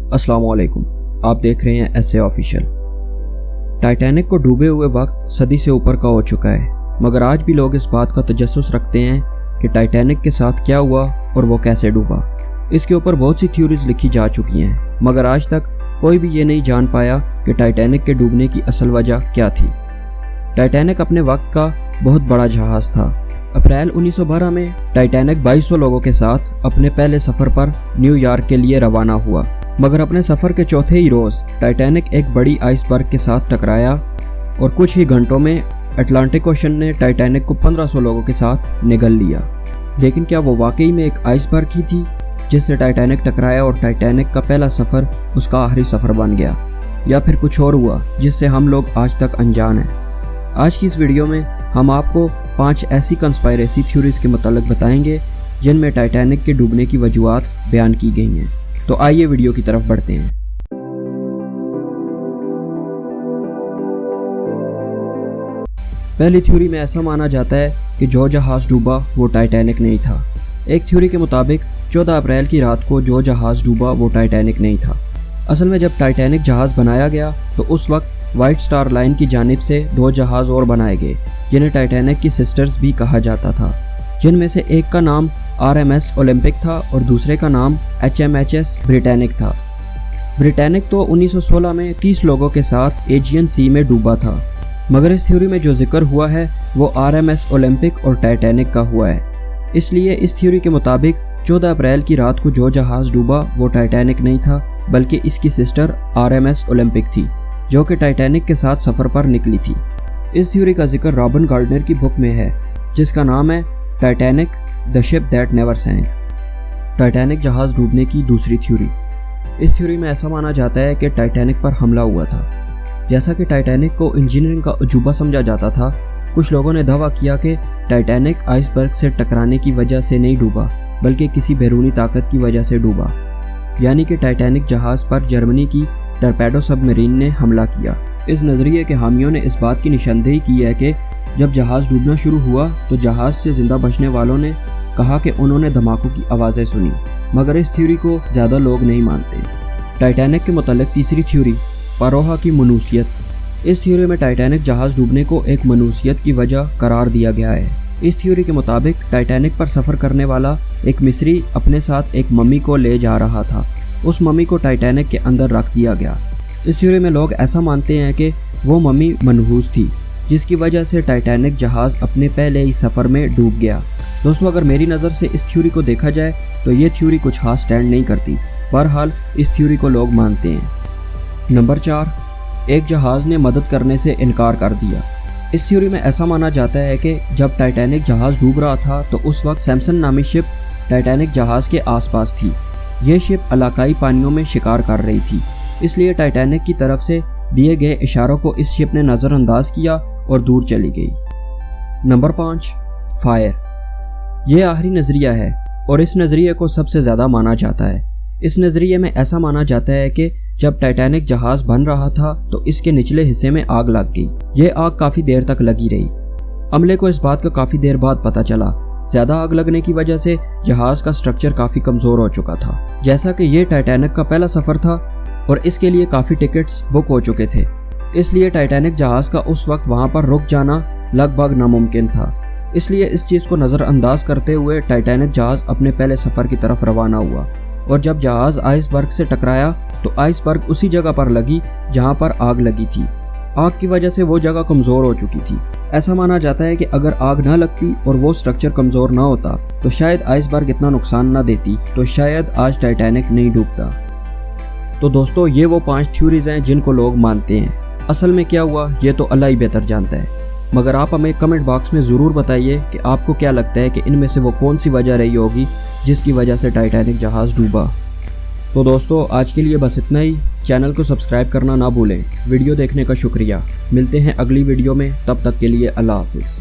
अस्सलाम वालेकुम, आप देख रहे हैं एसए ऑफिशियल। टाइटैनिक को डूबे हुए वक्त सदी से ऊपर का हो चुका है, मगर आज भी लोग इस बात का तजस्सुस रखते हैं कि टाइटैनिक के साथ क्या हुआ और वो कैसे डूबा। इसके ऊपर बहुत सी थ्योरीज लिखी जा चुकी हैं, मगर आज तक कोई भी ये नहीं जान पाया कि टाइटैनिक के डूबने की असल वजह क्या थी। टाइटैनिक अपने वक्त का बहुत बड़ा जहाज़ था। अप्रैल 1912 में टाइटैनिक 2200 लोगों के साथ अपने पहले सफ़र पर न्यूयॉर्क के लिए रवाना हुआ, मगर अपने सफ़र के चौथे ही रोज़ टाइटैनिक एक बड़ी आइसबर्ग के साथ टकराया और कुछ ही घंटों में अटलांटिक ओशन ने टाइटैनिक को 1500 लोगों के साथ निगल लिया। लेकिन क्या वो वाकई में एक आइसबर्ग ही थी जिससे टाइटैनिक टकराया और टाइटैनिक का पहला सफ़र उसका आखिरी सफ़र बन गया, या फिर कुछ और हुआ जिससे हम लोग आज तक अनजान हैं? आज की इस वीडियो में हम आपको 5 ऐसी कंस्पायरेसी थ्योरीज के मुतालिक बताएंगे जिनमें टाइटैनिक के डूबने की वजूहात बयान की गई हैं। तो आइए वीडियो की तरफ बढ़ते हैं। पहली थ्योरी में ऐसा माना जाता है कि जो जहाज़ डूबा वो टाइटैनिक नहीं था। एक थ्योरी के मुताबिक 14 अप्रैल की रात को जो जहाज़ डूबा वो टाइटैनिक नहीं था। असल में जब टाइटैनिक जहाज़ बनाया गया तो उस वक्त व्हाइट स्टार लाइन की जानिब से 2 जहाज़ और बनाए गए जिन्हें टाइटैनिक की सिस्टर्स भी कहा जाता था, जिनमें से एक का नाम RMS ओलंपिक था और दूसरे का नाम HMHS ब्रिटेनिक था। ब्रिटेनिक तो 1916 में 30 लोगों के साथ एजियन सी में डूबा था, मगर इस थ्योरी में जो जिक्र हुआ है वो RMS ओलंपिक और टाइटैनिक का हुआ है। इसलिए इस थ्योरी के मुताबिक 14 अप्रैल की रात को जो जहाज़ डूबा वो टाइटैनिक नहीं था, बल्कि इसकी सिस्टर RMS ओलंपिक थी जो कि टाइटैनिक के साथ सफ़र पर निकली थी। इस थ्योरी का जिक्र रॉबर्ट गार्डनर की बुक में है जिसका नाम है Titanic the ship that never sank. Titanic जहाज़ डूबने की दूसरी थ्योरी। इस थ्योरी में ऐसा माना जाता है कि टाइटैनिक पर हमला हुआ था। जैसा कि टाइटैनिक को इंजीनियरिंग का अजूबा समझा जाता था, कुछ लोगों ने दावा किया कि टाइटैनिक आइसबर्ग से टकराने की वजह से नहीं डूबा, बल्कि किसी बैरूनी ताकत की वजह से डूबा, यानी कि टाइटैनिक जहाज़ पर जर्मनी की टॉर्पेडो सबमरीन ने हमला किया। इस नज़रिए के हामियों ने इस बात की निशानदेही की है कि जब जहाज़ डूबना शुरू हुआ तो जहाज़ से जिंदा बचने वालों ने कहा कि उन्होंने धमाकों की आवाज़ें सुनी, मगर इस थ्योरी को ज़्यादा लोग नहीं मानते। टाइटैनिक के मुतालिक तीसरी थ्योरी, परोहा की मनुसियत। इस थ्योरी में टाइटैनिक जहाज़ डूबने को एक मनुसियत की वजह करार दिया गया है। इस थ्योरी के मुताबिक टाइटैनिक पर सफ़र करने वाला एक मिस्री अपने साथ एक मम्मी को ले जा रहा था। उस मम्मी को टाइटैनिक के अंदर रख दिया गया। इस थ्योरी में लोग ऐसा मानते हैं कि वो मम्मी मनहूस थी, जिसकी वजह से टाइटैनिक जहाज़ अपने पहले ही सफ़र में डूब गया। दोस्तों, अगर मेरी नज़र से इस थ्योरी को देखा जाए तो ये थ्योरी कुछ खास स्टैंड नहीं करती। बहरहाल इस थ्योरी को लोग मानते हैं। नंबर 4, एक जहाज़ ने मदद करने से इनकार कर दिया। इस थ्योरी में ऐसा माना जाता है कि जब टाइटैनिक जहाज़ डूब रहा था तो उस वक्त सैमसन नामी शिप टाइटैनिक जहाज़ के आसपास थी। ये शिप इलाकाई पानियों में शिकार कर रही थी, इसलिए टाइटैनिक की तरफ से दिए गए इशारों को इस शिप ने नज़रअंदाज किया और दूर चली गई। Number 5, fire. ये आखिरी नज़रिया है और इस नज़रिए को सबसे ज़्यादा माना जाता है। इस नज़रिए में ऐसा माना जाता है कि जब टाइटैनिक जहाज़ बन रहा था तो इसके निचले हिस्से में आग लग गई। ये आग काफ़ी देर तक लगी रही। अमले को इस बात का काफ़ी देर बाद पता चला। ज़्यादा आग लगने की वजह से जहाज़ का स्ट्रक्चर काफ़ी कमज़ोर हो चुका था। जैसा कि ये टाइटैनिक का पहला सफ़र था और इसके लिए काफ़ी टिकट्स बुक हो चुके थे, इसलिए टाइटैनिक जहाज़ का उस वक्त वहाँ पर रुक जाना लगभग नामुमकिन था। इसलिए इस चीज़ को नज़रअंदाज करते हुए टाइटैनिक जहाज़ अपने पहले सफ़र की तरफ रवाना हुआ और जब जहाज़ आइसबर्ग से टकराया तो आइसबर्ग उसी जगह पर लगी जहाँ पर आग लगी थी। आग की वजह से वो जगह कमज़ोर हो चुकी थी। ऐसा माना जाता है कि अगर आग ना लगती और वो स्ट्रक्चर कमज़ोर ना होता तो शायद आइसबर्ग इतना नुकसान ना देती, तो शायद आज टाइटैनिक नहीं डूबता। तो दोस्तों, ये वो 5 थ्योरीज हैं जिनको लोग मानते हैं। असल में क्या हुआ ये तो अल्लाह ही बेहतर जानता है, मगर आप हमें कमेंट बॉक्स में ज़रूर बताइए कि आपको क्या लगता है कि इनमें से वो कौन सी वजह रही होगी जिसकी वजह से टाइटैनिक जहाज़ डूबा। तो दोस्तों, आज के लिए बस इतना ही। चैनल को सब्सक्राइब करना ना भूलें। वीडियो देखने का शुक्रिया। मिलते हैं अगली वीडियो में, तब तक के लिए अल्लाह हाफिज़।